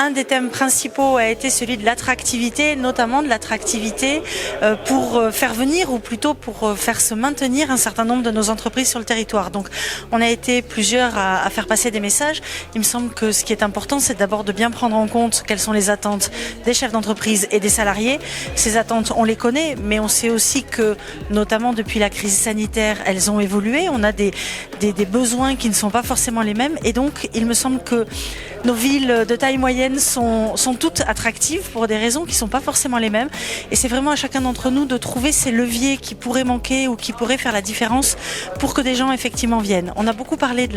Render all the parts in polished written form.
Un des thèmes principaux a été celui de l'attractivité, notamment de l'attractivité pour faire venir, ou plutôt pour faire se maintenir un certain nombre de nos entreprises sur le territoire. Donc on a été plusieurs à faire passer des messages. Il me semble que ce qui est important, c'est d'abord de bien prendre en compte quelles sont les attentes des chefs d'entreprise et des salariés. Ces attentes, on les connaît, mais on sait aussi que, notamment depuis la crise sanitaire, elles ont évolué. On a des besoins qui ne sont pas forcément les mêmes, et donc il me semble que nos villes de taille moyenne sont toutes attractives pour des raisons qui ne sont pas forcément les mêmes, et c'est vraiment à chacun d'entre nous de trouver ces leviers qui pourraient manquer ou qui pourraient faire la différence pour que des gens effectivement viennent. On a beaucoup parlé de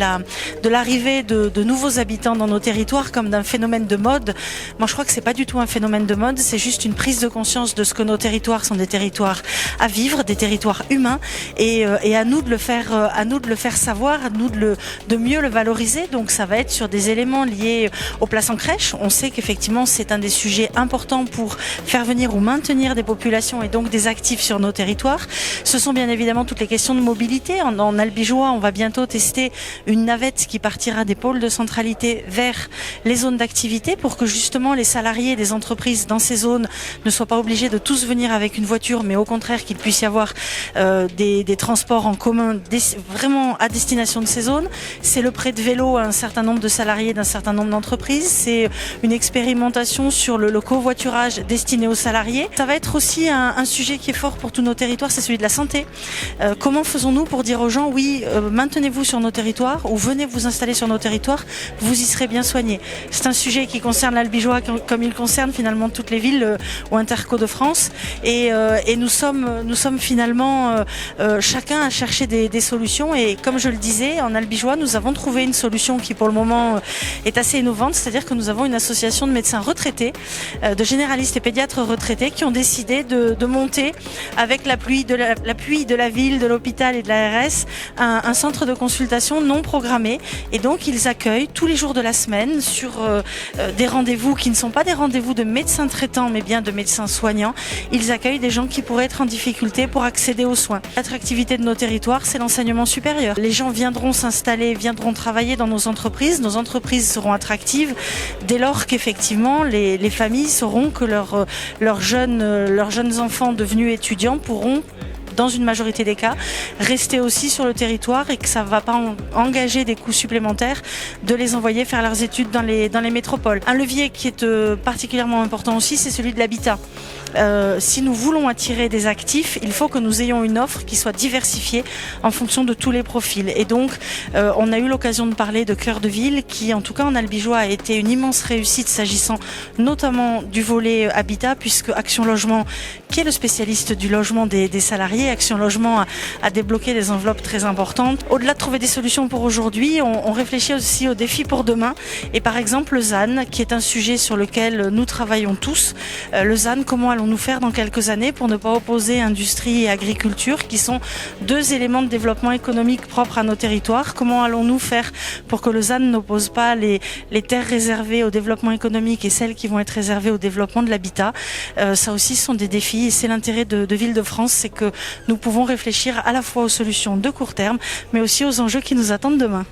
l'arrivée de nouveaux habitants dans nos territoires comme d'un phénomène de mode. Moi je crois que c'est pas du tout un phénomène de mode, c'est juste une prise de conscience de ce que nos territoires sont des territoires à vivre, des territoires humains, et à nous de le faire savoir, à nous de mieux le valoriser. Donc ça va être sur des éléments liés aux places en crèche. On sait qu'effectivement c'est un des sujets importants pour faire venir ou maintenir des populations et donc des actifs sur nos territoires. Ce sont bien évidemment toutes les questions de mobilité. En Albigeois, on va bientôt tester une navette qui partira des pôles de centralité vers les zones d'activité pour que justement les salariés des entreprises dans ces zones ne soient pas obligés de tous venir avec une voiture, mais au contraire qu'il puisse y avoir des transports en commun vraiment à destination de ces zones. C'est le prêt de vélo à un certain nombre de salariés d'un certain nombre d'entreprises. C'est une expérimentation sur le covoiturage destiné aux salariés. Ça va être aussi un sujet qui est fort pour tous nos territoires, c'est celui de la santé. Comment faisons-nous pour dire aux gens, oui, maintenez-vous sur nos territoires ou venez vous installer sur nos territoires, vous y serez bien soignés. C'est un sujet qui concerne l'Albigeois comme il concerne finalement toutes les villes ou interco de France, et nous sommes finalement chacun à chercher des solutions, et comme je le disais, en Albigeois nous avons trouvé une solution qui pour le moment est assez innovante, c'est-à-dire que nous avons une association de médecins retraités, de généralistes et pédiatres retraités qui ont décidé de monter avec l'appui de la ville, de l'hôpital et de l'ARS un centre de consultation non programmé, et donc ils accueillent tous les jours de la semaine sur des rendez-vous qui ne sont pas des rendez-vous de médecins traitants mais bien de médecins soignants. Ils accueillent des gens qui pourraient être en difficulté pour accéder aux soins. L'attractivité de nos territoires, c'est l'enseignement supérieur. Les gens viendront s'installer, viendront travailler dans nos entreprises seront attractives dès lors qu'effectivement les familles sauront que leurs jeunes enfants devenus étudiants pourront, dans une majorité des cas, rester aussi sur le territoire, et que ça ne va pas engager des coûts supplémentaires de les envoyer faire leurs études dans les métropoles. Un levier qui est particulièrement important aussi, c'est celui de l'habitat. Si nous voulons attirer des actifs, il faut que nous ayons une offre qui soit diversifiée en fonction de tous les profils. Et donc, on a eu l'occasion de parler de Cœur de Ville, qui en tout cas en Albigeois a été une immense réussite s'agissant notamment du volet habitat, puisque Action Logement, qui est le spécialiste du logement des salariés, Action Logement a débloqué des enveloppes très importantes. Au-delà de trouver des solutions pour aujourd'hui, on réfléchit aussi aux défis pour demain. Et par exemple, le ZAN, qui est un sujet sur lequel nous travaillons tous. Le ZAN, comment allons-nous faire dans quelques années pour ne pas opposer industrie et agriculture, qui sont deux éléments de développement économique propres à nos territoires? Comment allons-nous faire pour que le ZAN n'oppose pas les terres réservées au développement économique et celles qui vont être réservées au développement de l'habitat? Ça aussi sont des défis, et c'est l'intérêt de Ville de France, c'est que nous pouvons réfléchir à la fois aux solutions de court terme, mais aussi aux enjeux qui nous attendent demain.